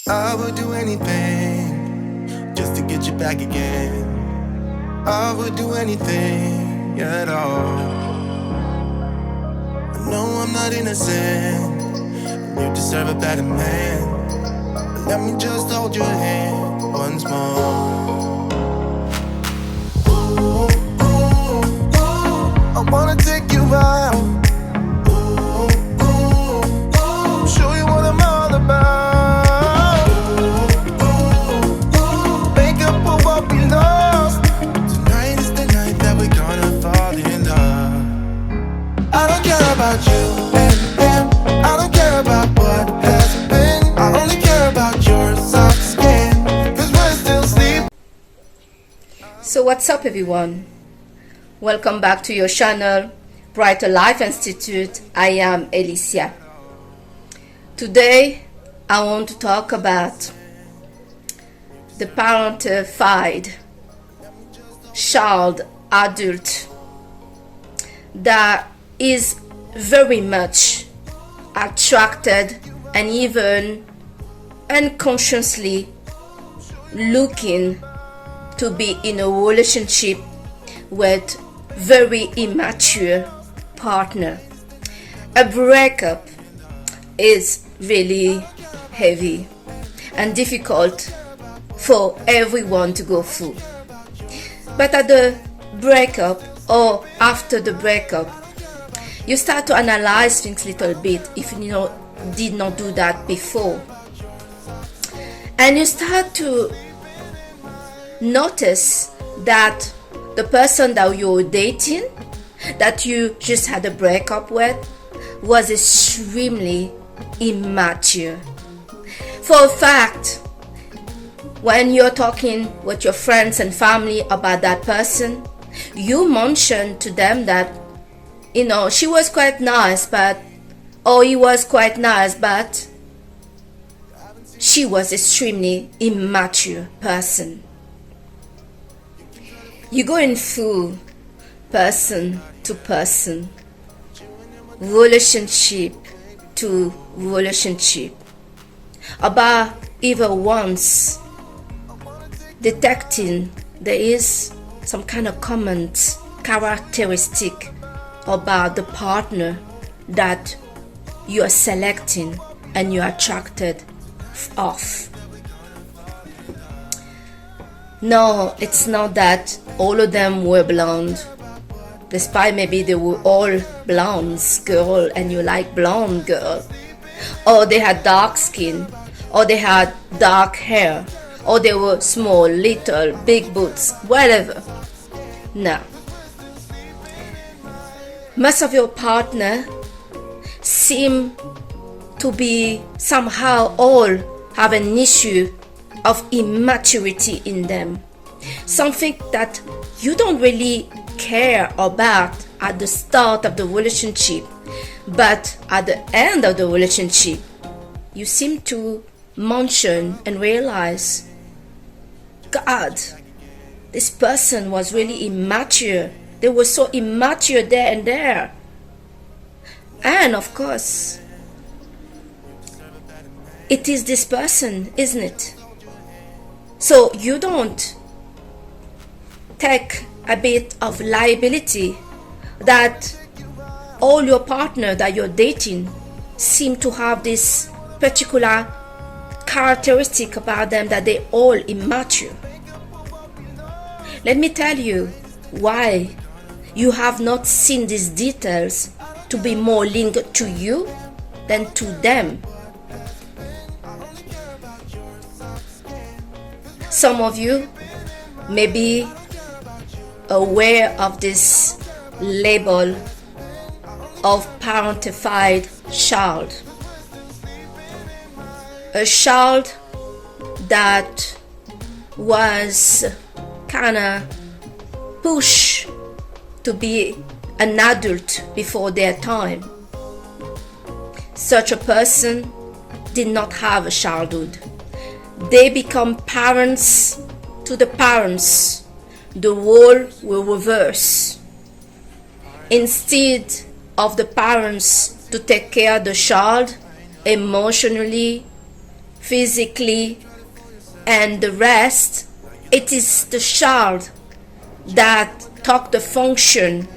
I would do anything just to get you back again. I would do anything at all. I know I'm not innocent, and you deserve a better man. But let me just hold your hand once more. Ooh, ooh, ooh, I wanna take you out. Ooh, ooh, ooh, show you what I'm all about. Ooh, ooh, make up for what we lost. Tonight is the night that we're gonna fall in love. I don't care about you and him. I don't care about what has been. I only care about your soft skin, 'cause we're still sleeping. So what's up, everyone? Welcome back to your channel, Brighter Life Institute. I am Alicia. Today I want to talk about the parentified child adult that is very much attracted and even unconsciously looking to be in a relationship with very immature partner. A breakup is really heavy and difficult for everyone to go through. But at the breakup or after the breakup, you start to analyze things a little bit if you did not do that before. And you start to notice that the person that you're dating, that you just had a breakup with, was extremely immature. For a fact, when you're talking with your friends and family about that person, you mention to them that she was quite nice, or he was quite nice, but she was extremely immature person. You going through person to person, relationship to relationship, about even once detecting there is some kind of common characteristic about the partner that you are selecting and you are attracted of. No, it's not that all of them were blonde, despite maybe they were all blondes girl and you like blonde girl, or they had dark skin, or they had dark hair, or they were small, little, big boots, whatever. No. Most of your partner seem to be somehow all have an issue of immaturity in them. Something that you don't really care about at the start of the relationship, but at the end of the relationship, you seem to mention and realize, God, this person was really immature. They were so immature there and there. And of course, it is this person, isn't it? So you don't take a bit of liability that all your partner that you're dating seem to have this particular characteristic about them, that they're all immature. Let me tell you why you have not seen these details to be more linked to you than to them. Some of you may be aware of this label of parentified child. A child that was kind of pushed to be an adult before their time. Such a person did not have a childhood. They become parents to the parents. The role will reverse. Instead of the parents to take care of the child emotionally, physically, and the rest, it is the child that took the function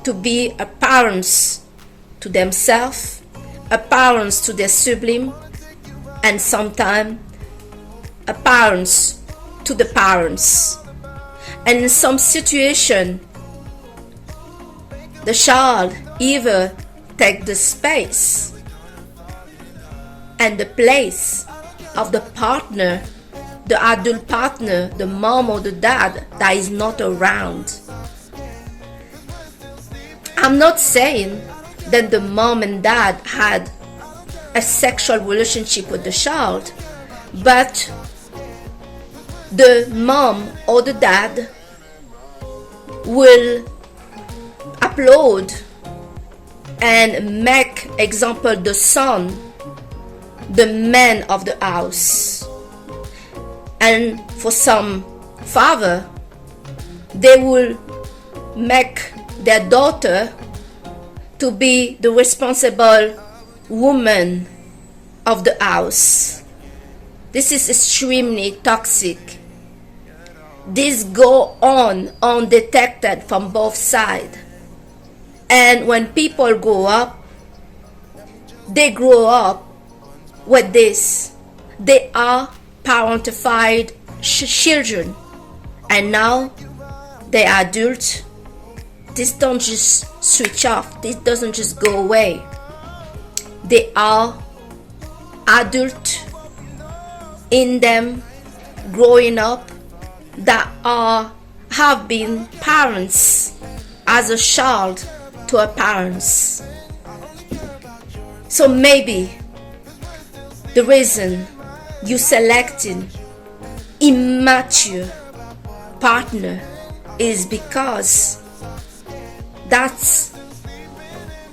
to be a parents to themselves, a parents to their sibling, and sometimes a parents to the parents. And in some situation, the child either take the space and the place of the partner, the adult partner, the mom or the dad that is not around. I'm not saying that the mom and dad had a sexual relationship with the child, but the mom or the dad will upload and make, example, the son the man of the house. And for some father, they will make their daughter to be the responsible woman of the house. This is extremely toxic. This go on undetected from both sides. And when people grow up, they grow up with this. They are parentified children, and now they are adults. This don't just switch off. This doesn't just go away. They are adult in them, growing up, that have been parents as a child to a parents. So maybe the reason you selecting immature partner is because that's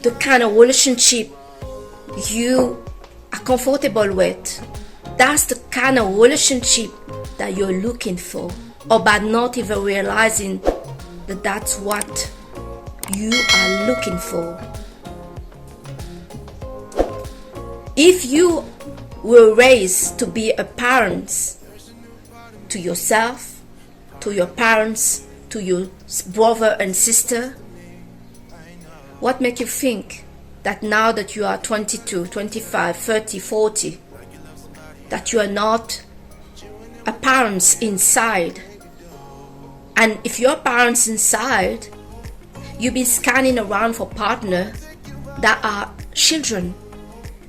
the kind of relationship you are comfortable with. That's the kind of relationship that you're looking for, or by not even realizing that that's what you are looking for. If you were raised to be a parent to yourself, to your parents, to your brother and sister, what makes you think that now that you are 22, 25, 30, 40, that you are not a parent inside? And if you're parents inside, you'll be scanning around for partners that are children,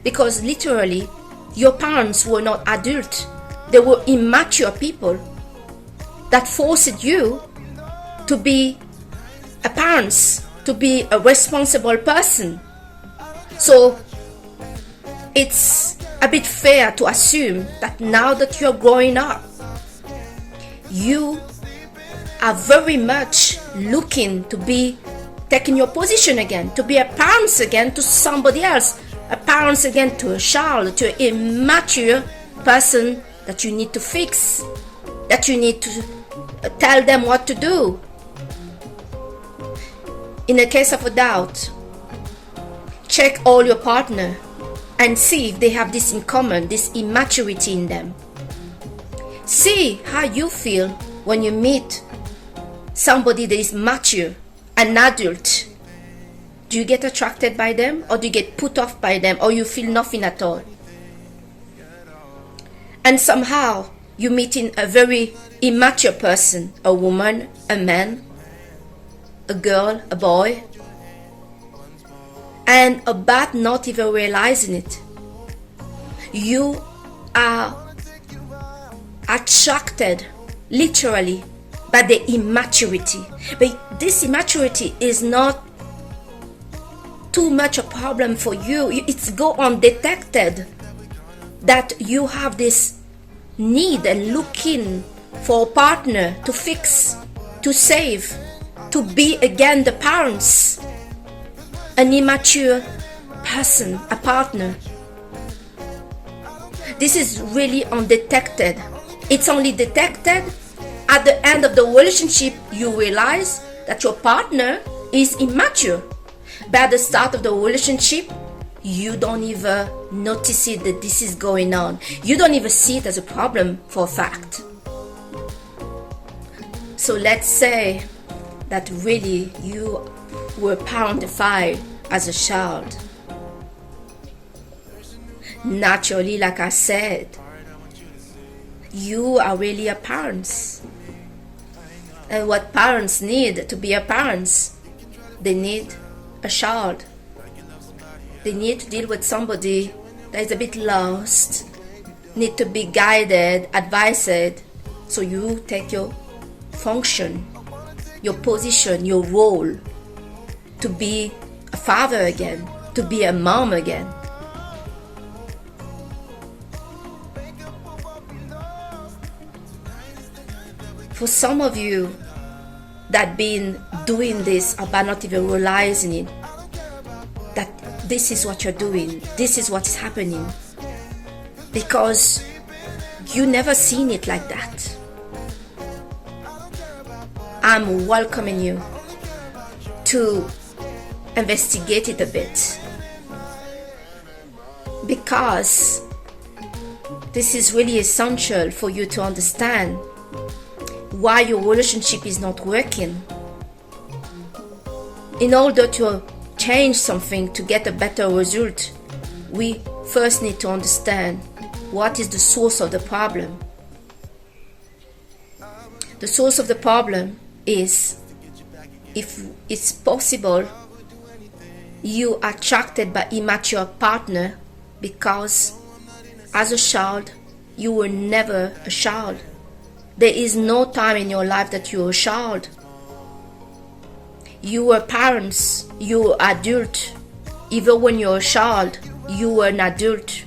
because literally your parents were not adult. They were immature people that forced you to be a parent, to be a responsible person. So it's a bit fair to assume that now that you're growing up, you are very much looking to be taking your position again, to be a parent again to somebody else, a parent again to a child, to an immature person that you need to fix, that you need to tell them what to do. In the case of a doubt, check all your partner and see if they have this in common, this immaturity in them. See how you feel when you meet somebody that is mature, an adult. Do you get attracted by them, or do you get put off by them, or you feel nothing at all? And somehow you meeting a very immature person, a woman, a man, a girl, a boy, and about not even realizing it, you are attracted literally by the immaturity. But this immaturity is not too much a problem for you. It's go undetected that you have this need and looking for a partner to fix, to save, to be again the parents. An immature person, a partner. This is really undetected. It's only detected at the end of the relationship. You realize that your partner is immature. But at the start of the relationship, you don't even noticing that this is going on. You don't even see it as a problem for a fact. So let's say that really you were parentified as a child. Naturally, like I said, you are really a parent. And what parents need to be a parents, they need a child. They need to deal with somebody that is a bit lost, need to be guided, advised, so you take your function, your position, your role to be a father again, to be a mom again. For some of you that been doing this about not even realizing it, that this is what you're doing, this is what's happening, because you never seen it like that. I'm welcoming you to investigate it a bit, because this is really essential for you to understand why your relationship is not working. In order to change something to get a better result, we first need to understand what is the source of the problem. The source of the problem is, if it's possible, you are attracted by immature partner because as a child you were never a child. There is no time in your life that you were a child. You were parents, you were adult. Even when you're a child, you were an adult.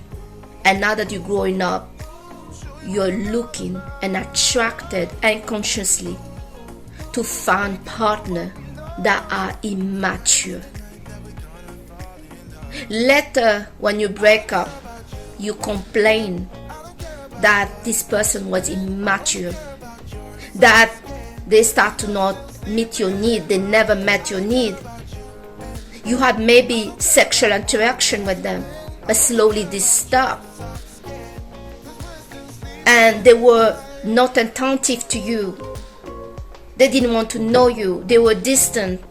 And now that you're growing up, you're looking and attracted unconsciously to find partners that are immature. Later, when you break up, you complain that this person was immature, that they start to not meet your need, they never met your need. You had maybe sexual interaction with them, but slowly this stopped. And they were not attentive to you. They didn't want to know you. They were distant.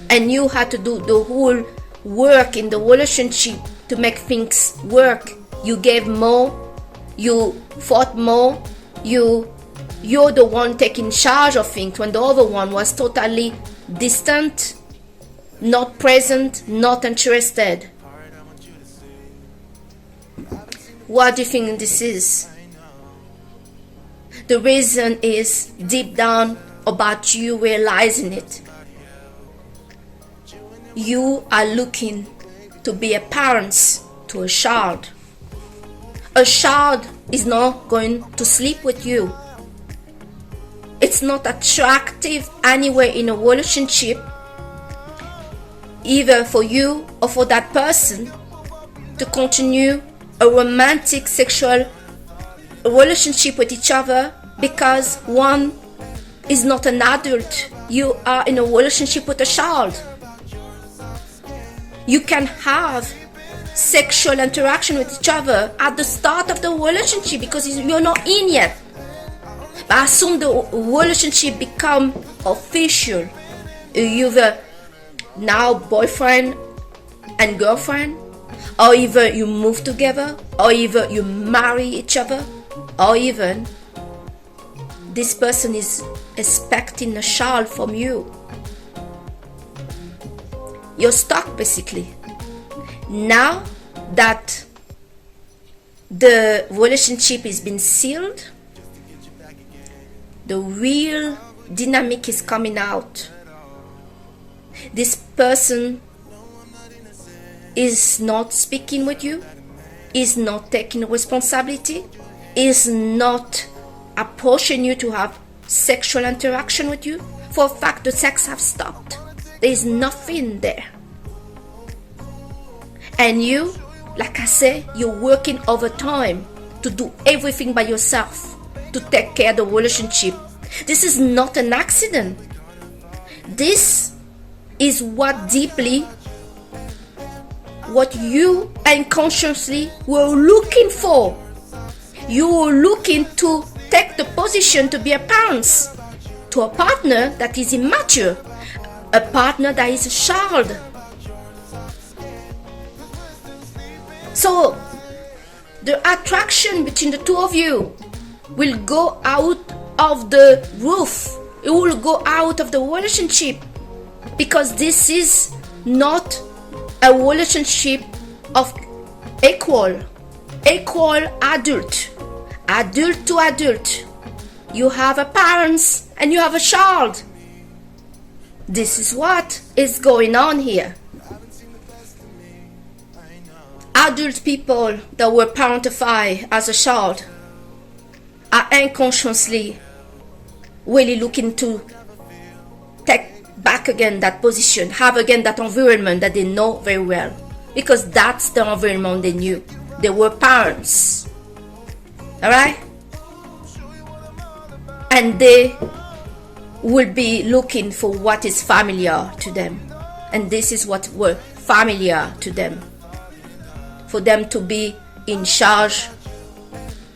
And you had to do the whole work in the relationship to make things work. You gave more. You fought more. You're the one taking charge of things when the other one was totally distant, not present, not interested. What do you think this is? The reason is deep down about you realizing it. You are looking to be a parent to a child. A child is not going to sleep with you. It's not attractive anywhere in a relationship, either for you or for that person, to continue a romantic sexual relationship with each other, because one is not an adult. You are in a relationship with a child. You can have sexual interaction with each other at the start of the relationship because you're not in yet. But as soon the relationship become official, either now boyfriend and girlfriend, or either you move together, or either you marry each other, or even this person is expecting a child from you. You're stuck basically. Now that the relationship has been sealed, the real dynamic is coming out. This person is not speaking with you, is not taking responsibility, is not approaching you to have sexual interaction with you. For a fact, the sex have stopped. There is nothing there. And you, like I say, you're working overtime to do everything by yourself, to take care of the relationship. This is not an accident. This is what deeply what you unconsciously were looking for. You were looking to take the position to be a parent to a partner that is immature, a partner that is a child. So the attraction between the two of you will go out of the roof. It will go out of the relationship, because this is not a relationship of equal adult to adult. You have a parent and you have a child. This is what is going on here. Adult people that were parentified as a child are unconsciously really looking to take back again that position, have again that environment that they know very well, because that's the environment they knew. They were parents. Alright? And they will be looking for what is familiar to them. And this is what were familiar to them. For them to be in charge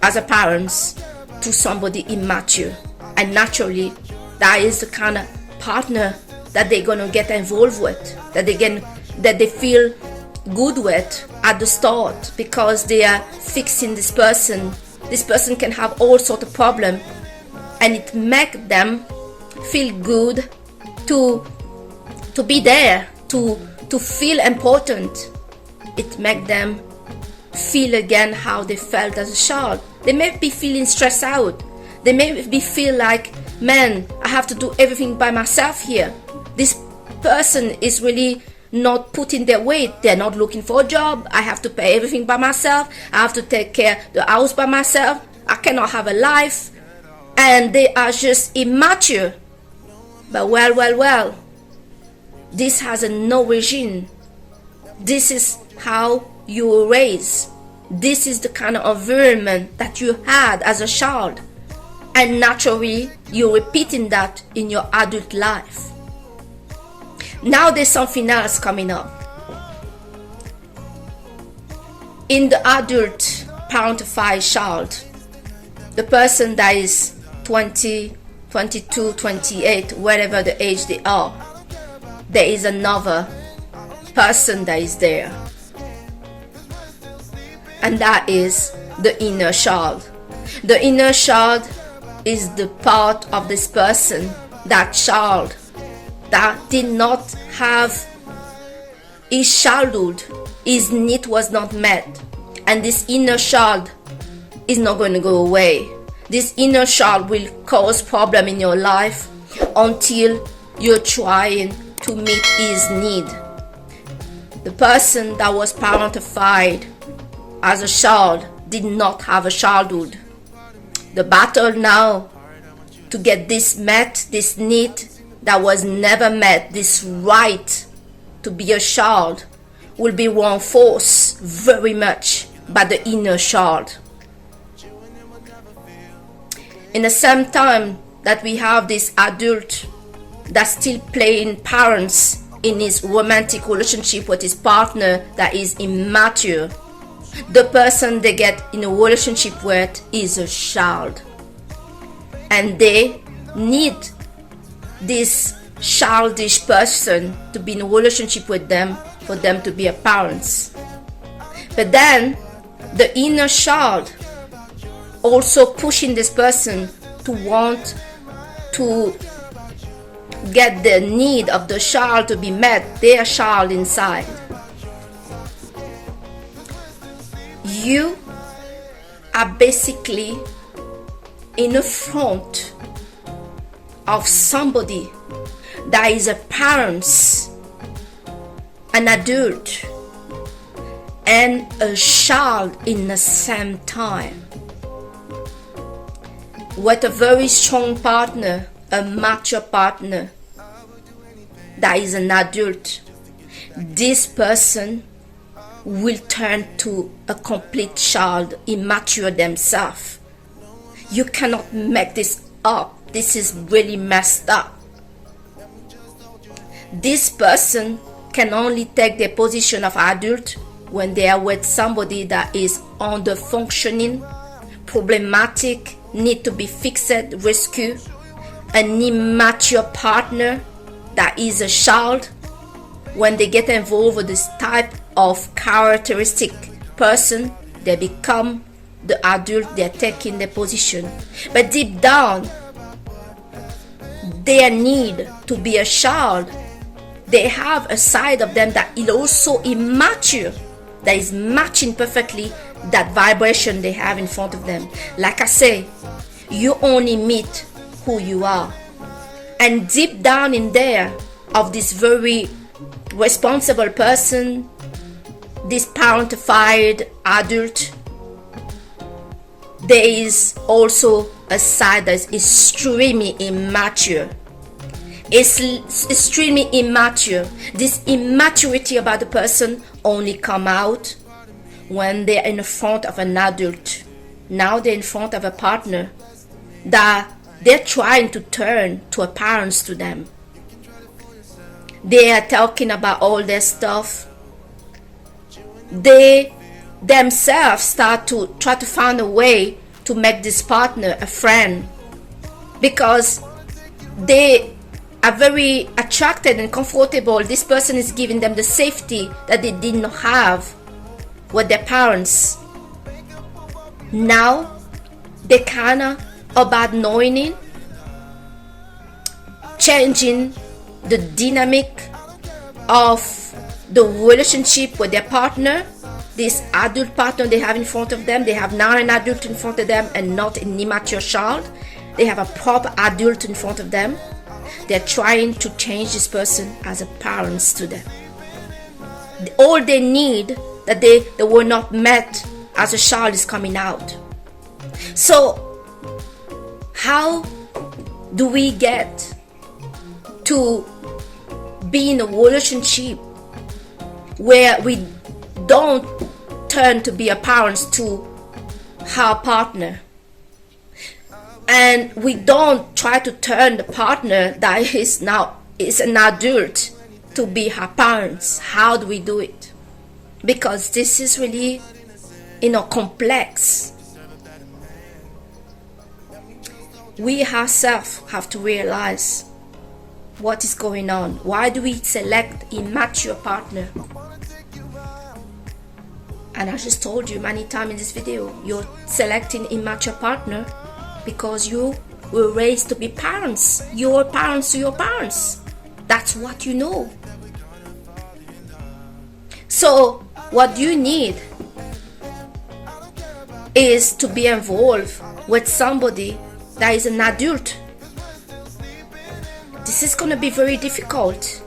as a parents to somebody immature. And naturally, that is the kind of partner that they're gonna get involved with, that they feel good with at the start, because they are fixing this person. This person can have all sort of problem, and it make them feel good to be there, to feel important. It make them feel again how they felt as a child. They may be feeling stressed out. They may be feel like, man, I have to do everything by myself here. This person is really not putting their weight. They're not looking for a job. I have to pay everything by myself. I have to take care of the house by myself. I cannot have a life. And they are just immature. But well, this has no origin. This is how you were raised. This is the kind of environment that you had as a child. And naturally, you're repeating that in your adult life. Now there's something else coming up. In the adult parentified child, the person that is 20, 22, 28, whatever the age they are, there is another person that is there. And that is the inner child. The inner child is the part of this person, that child, that did not have his childhood, his need was not met. And this inner child is not going to go away. This inner child will cause problem in your life until you're trying to meet his need. The person that was parentified as a child did not have a childhood. The battle now to get this met, this need that was never met, this right to be a child, will be reinforced very much by the inner child. In the same time that we have this adult that's still playing parents in his romantic relationship with his partner that is immature, the person they get in a relationship with is a child. And they need this childish person to be in a relationship with them for them to be a parents. But then the inner child also pushing this person to want to get the need of the child to be met, their child inside. You are basically in the front of somebody that is a parent, an adult, and a child in the same time, with a very strong partner, a mature partner that is an adult. This person will turn to a complete child, immature themselves. You cannot make this up. This is really messed up. This person can only take the position of adult when they are with somebody that is under functioning, problematic, need to be fixed, rescued, an immature partner that is a child. When they get involved with this type of characteristic person, they become the adult, they're taking their position. But deep down, their need to be a child, they have a side of them that is also immature, that is matching perfectly that vibration they have in front of them. Like I say, you only meet who you are. And deep down in there, of this very responsible person, this parentified adult, there is also a side that is extremely immature. It's extremely immature. This immaturity about the person only come out when they're in front of an adult. Now they're in front of a partner that they're trying to turn to a parents to them. They are talking about all their stuff. They themselves start to try to find a way to make this partner a friend, because they are very attracted and comfortable. This person is giving them the safety that they did not have with their parents. Now they kind of about knowing it, changing the dynamic of the relationship with their partner. This adult partner they have in front of them, they have now an adult in front of them and not an immature child. They have a proper adult in front of them. They're trying to change this person as a parent to them. All they need that they were not met as a child is coming out. So how do we get to be in a relationship where we don't turn to be a parent to our partner, and we don't try to turn the partner that is now is an adult to be her parents? How do we do it? Because this is really, complex. We ourselves have to realize what is going on. Why do we select immature partner? And I just told you many times in this video, you're selecting immature partner because you were raised to be parents. You're parents to your parents. That's what you know. So what you need is to be involved with somebody that is an adult. This is going to be very difficult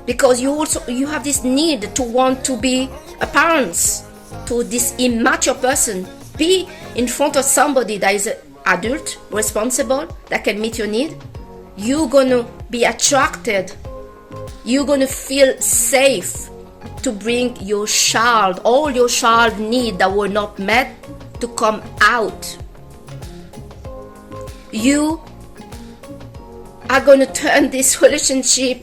because you have this need to want to be a parent to this immature person. Be in front of somebody that is an adult, responsible, that can meet your need. You're going to be attracted. You're going to feel safe to bring your child, all your child needs that were not met, to come out. You are going to turn this relationship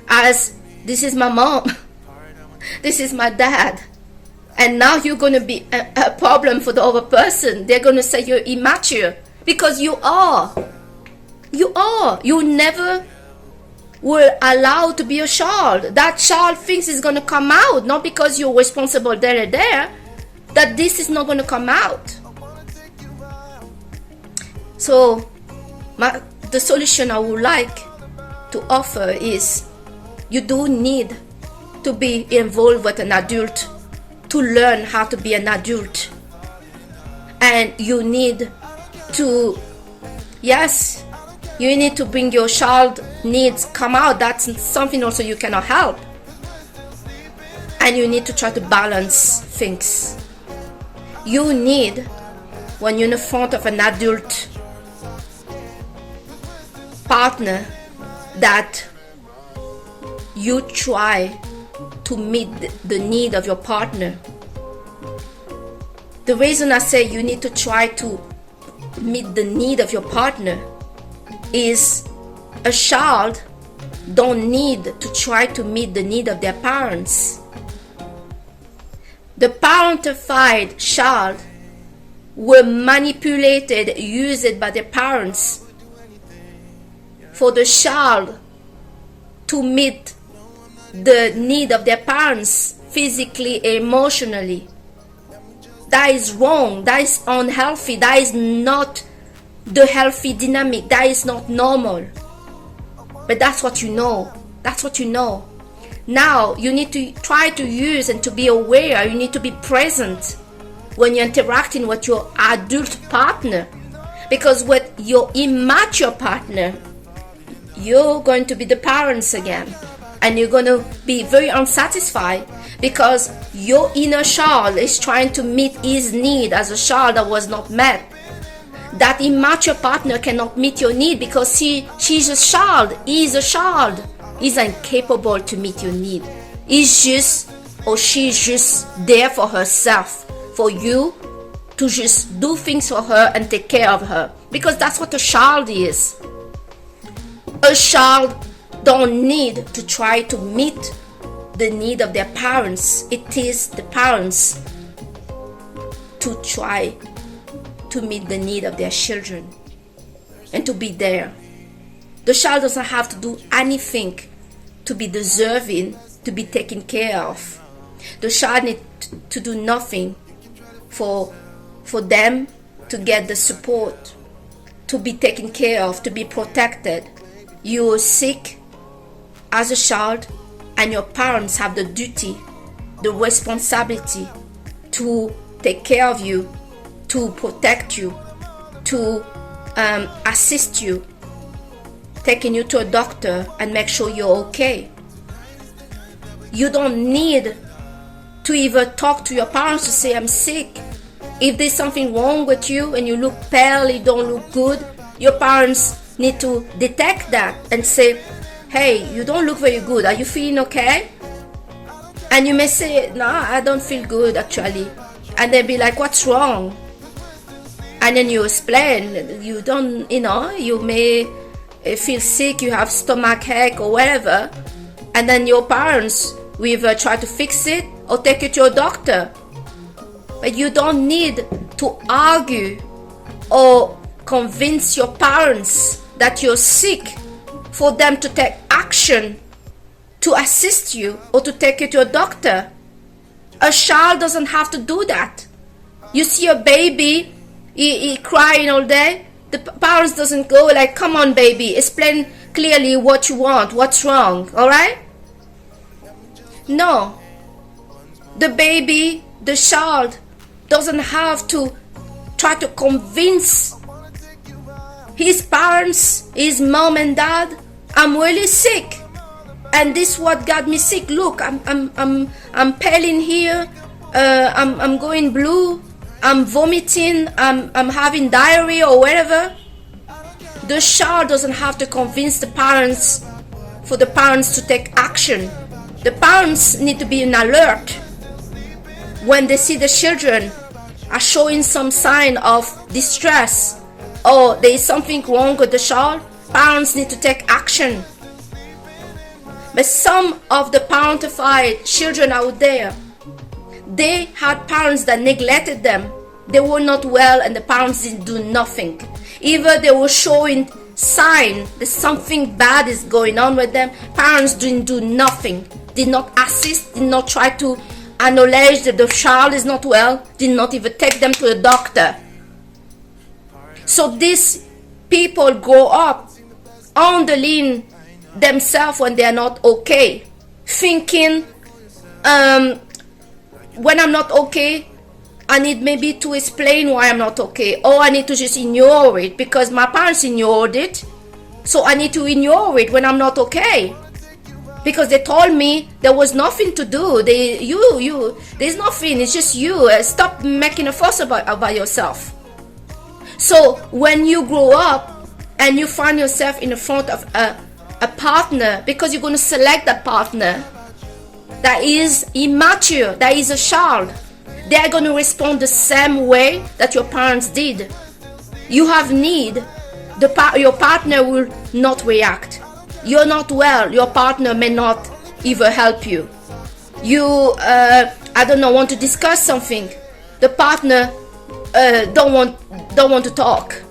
as, this is my mom, this is my dad, and now you're going to be a problem for the other person. They're going to say you're immature, because you are. You never were allowed to be a child. That child thinks it's going to come out, not because you're responsible there, that this is not going to come out. So the solution I would like to offer is, you do need to be involved with an adult to learn how to be an adult. And you need to, yes, you need to bring your child needs come out. That's something also you cannot help. And you need to try to balance things. You need, when you're in front of an adult partner, that you try to meet the need of your partner. The reason I say you need to try to meet the need of your partner is, a child don't need to try to meet the need of their parents. The parentified child were manipulated, used by their parents for the child to meet the need of their parents physically, emotionally. That is wrong. That is unhealthy. That is not the healthy dynamic. That is not normal. But that's what you know. That's what you know. Now you need to try to use and to be aware. You need to be present when you're interacting with your adult partner. Because with your immature partner, you're going to be the parents again. And you're going to be very unsatisfied because your inner child is trying to meet his need as a child that was not met. That immature partner cannot meet your need because she's a child, he's a child. He's incapable to meet your need. He's just, or she's just there for herself, for you to just do things for her and take care of her. Because that's what a child is. A child don't need to try to meet the need of their parents. It is the parents to try to meet the need of their children and to be there. The child doesn't have to do anything to be deserving to be taken care of. The child needs to do nothing for them to get the support, to be taken care of, to be protected. You are sick as a child, and your parents have the duty, the responsibility to take care of you, to protect you, to assist you, taking you to a doctor and make sure you're okay. You don't need to even talk to your parents to say, I'm sick. If there's something wrong with you and you look pale, you don't look good, your parents need to detect that and say, hey, you don't look very good. Are you feeling okay? And you may say, no, I don't feel good actually. And they'll be like, what's wrong? And then you explain, you don't, you may feel sick, you have stomach ache or whatever. And then your parents will either try to fix it or take you to a doctor. But you don't need to argue or convince your parents that you're sick for them to take action to assist you or to take you to a doctor. A child doesn't have to do that. You see a baby, he crying all day. The parents doesn't go like, come on baby, explain clearly what you want, what's wrong, alright? No. The baby, the child doesn't have to try to convince his parents, his mom and dad, I'm really sick, and this is what got me sick. Look, I'm paling here. I'm going blue. I'm vomiting. I'm having diarrhea or whatever. The child doesn't have to convince the parents for the parents to take action. The parents need to be on alert when they see the children are showing some sign of distress or there is something wrong with the child. Parents need to take action. But some of the parentified children out there, they had parents that neglected them. They were not well and the parents didn't do nothing. Either they were showing sign that something bad is going on with them. Parents didn't do nothing. Did not assist, did not try to acknowledge that the child is not well, did not even take them to a doctor. So these people grow up underling themselves when they are not okay, thinking when I'm not okay, I need maybe to explain why I'm not okay, or I need to just ignore it because my parents ignored it, so I need to ignore it when I'm not okay because they told me there was nothing to do. There's nothing, it's just you. Stop making a fuss about yourself. So when you grow up and you find yourself in the front of a partner, because you're going to select that partner that is immature, that is a child, they are going to respond the same way that your parents did. You have need, your partner will not react. You're not well, your partner may not even help you. You I don't know, want to discuss something, the partner don't want to talk.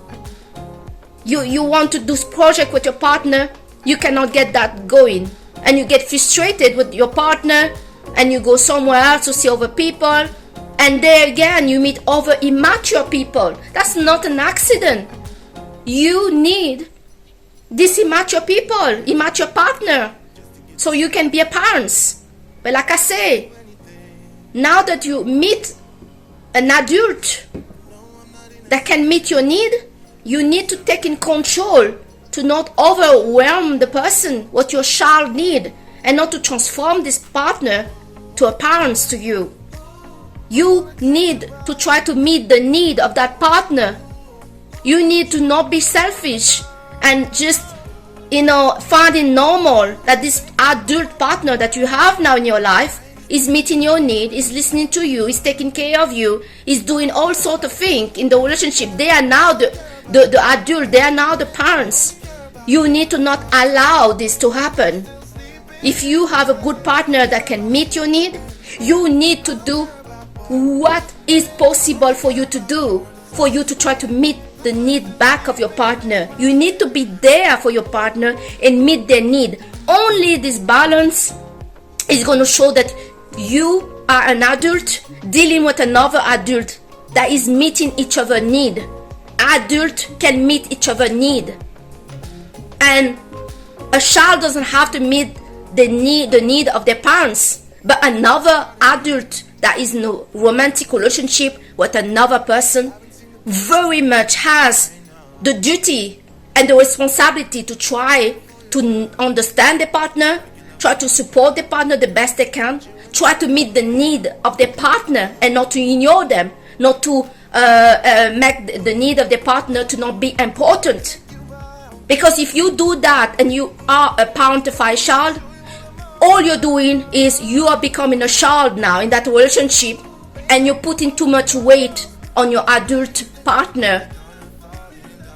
You want to do project with your partner, you cannot get that going, and you get frustrated with your partner, and you go somewhere else to see other people, and there again you meet other immature people. That's not an accident. You need these immature people, immature partner, so you can be a parent. But like I say, now that you meet an adult that can meet your need, you need to take in control to not overwhelm the person, what your child need, and not to transform this partner to a parent to you. You need to try to meet the need of that partner. You need to not be selfish and just, find it normal that this adult partner that you have now in your life is meeting your need, is listening to you, is taking care of you, is doing all sort of things in the relationship. They are now the adult, they are now the parents. You need to not allow this to happen. If you have a good partner that can meet your need, you need to do what is possible for you to do, for you to try to meet the need back of your partner. You need to be there for your partner and meet their need. Only this balance is going to show that you are an adult dealing with another adult that is meeting each other's need. Adult can meet each other's need, and a child doesn't have to meet the need of their parents, but another adult that is in a romantic relationship with another person very much has the duty and the responsibility to try to understand the partner, try to support the partner the best they can, try to meet the need of their partner and not to ignore them, not to make the need of the partner to not be important. Because if you do that and you are a parentified child, all you're doing is you are becoming a child now in that relationship, and you're putting too much weight on your adult partner.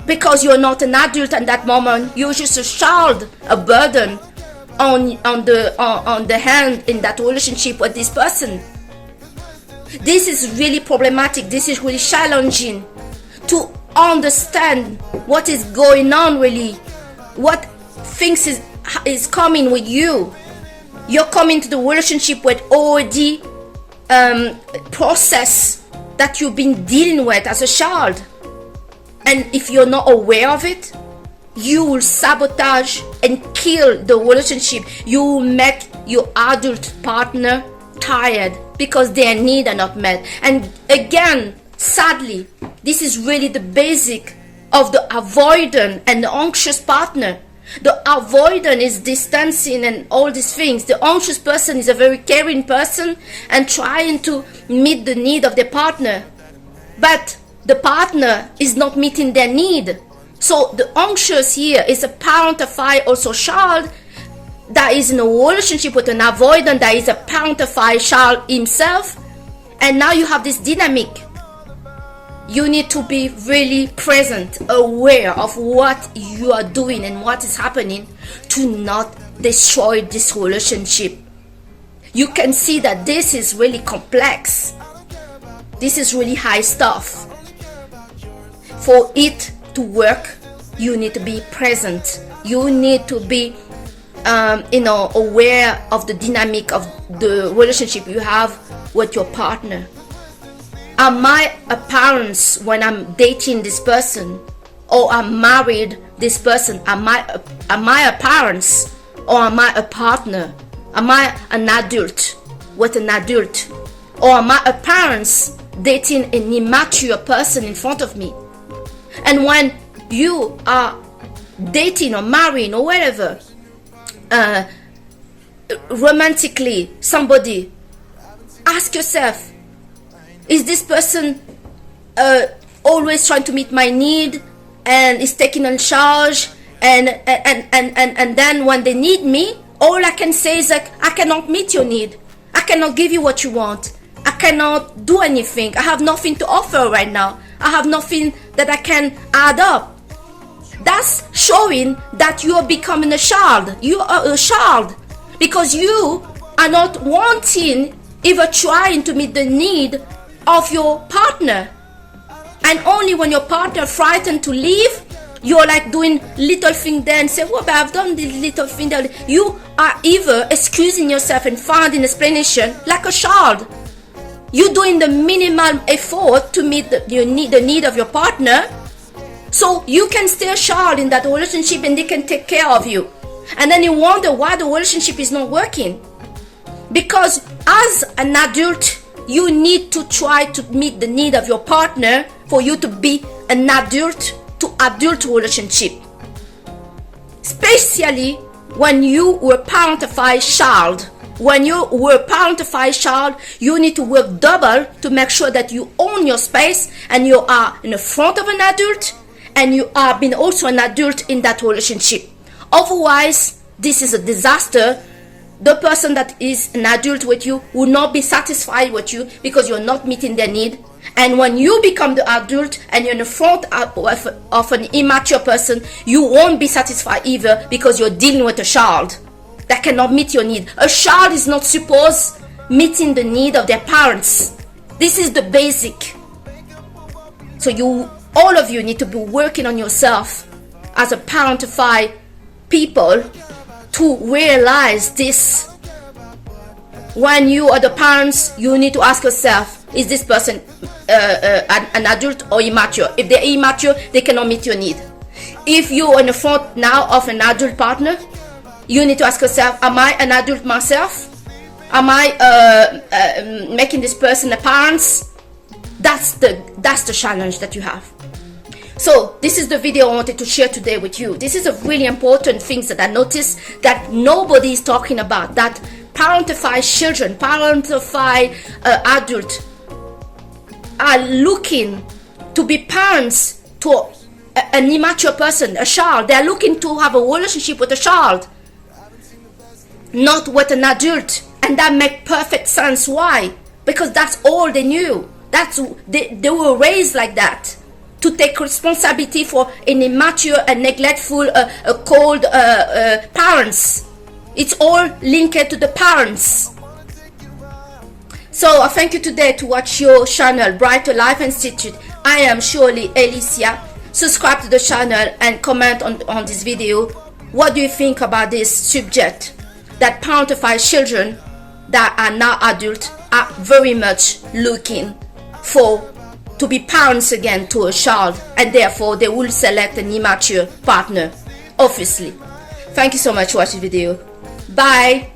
Because you're not an adult at that moment, you're just a child, a burden on the hand in that relationship with this person. This is really problematic. This is really challenging to understand what is going on really, what things is coming with you. You're coming to the relationship with already process that you've been dealing with as a child, and if you're not aware of it, you will sabotage and kill the relationship. You will make your adult partner tired because their needs are not met. And again, sadly, this is really the basic of the avoidant and the anxious partner. The avoidant is distancing and all these things. The anxious person is a very caring person and trying to meet the need of the partner, but the partner is not meeting their need. So the anxious here is a parentified also child that is in a relationship with an avoidant that is a parentified child himself, and now you have this dynamic. You need to be really present, aware of what you are doing and what is happening to not destroy this relationship. You can see that this is really complex. This is really high stuff. For it to work, you need to be present. You need to be aware of the dynamic of the relationship you have with your partner. Am I a parent when I'm dating this person, or I'm married this person? Am I a parent, or am I a partner? Am I an adult with an adult, or am I a parent dating an immature person in front of me? And when you are dating or marrying or whatever, romantically somebody, ask yourself, is this person always trying to meet my need and is taking on charge, and then when they need me, all I can say is like, I cannot meet your need, I cannot give you what you want, I cannot do anything, I have nothing to offer right now, I have nothing that I can add up. That's showing that you are becoming a child. You are a child because you are not wanting even trying to meet the need of your partner. And only when your partner frightened to leave, you're like doing little thing there and say, well, but I've done this little thing there. You are either excusing yourself and finding explanation like a child. You're doing the minimal effort to meet the need of your partner, so you can stay a child in that relationship and they can take care of you. And then you wonder why the relationship is not working. Because as an adult, you need to try to meet the need of your partner for you to be an adult to adult relationship. Especially when you were parentified child. When you were parentified child, you need to work double to make sure that you own your space and you are in the front of an adult and you are being also an adult in that relationship. Otherwise, this is a disaster. The person that is an adult with you will not be satisfied with you because you're not meeting their need. And when you become the adult and you're in the front of an immature person, you won't be satisfied either because you're dealing with a child that cannot meet your need. A child is not supposed meeting the need of their parents. This is the basic. So all of you need to be working on yourself as a parentified people to realize this. When you are the parents, you need to ask yourself, is this person an adult or immature? If they're immature, they cannot meet your need. If you are in the front now of an adult partner, you need to ask yourself, am I an adult myself? Am I making this person a parent? That's the challenge that you have. So this is the video I wanted to share today with you. This is a really important thing that I noticed that nobody is talking about. That parentified children, parentified adults are looking to be parents to an immature person, a child. They are looking to have a relationship with a child, not with an adult. And that makes perfect sense. Why? Because that's all they knew. They were raised like that, to take responsibility for an immature and neglectful, cold parents. It's all linked to the parents. So I thank you today to watch your channel, Brighter Life Institute. I am Shirley Alicia. Subscribe to the channel and comment on this video. What do you think about this subject? That parentified children that are now adults are very much looking to be parents again to a child, and therefore they will select an immature partner, obviously. Thank you so much for watching the video. Bye.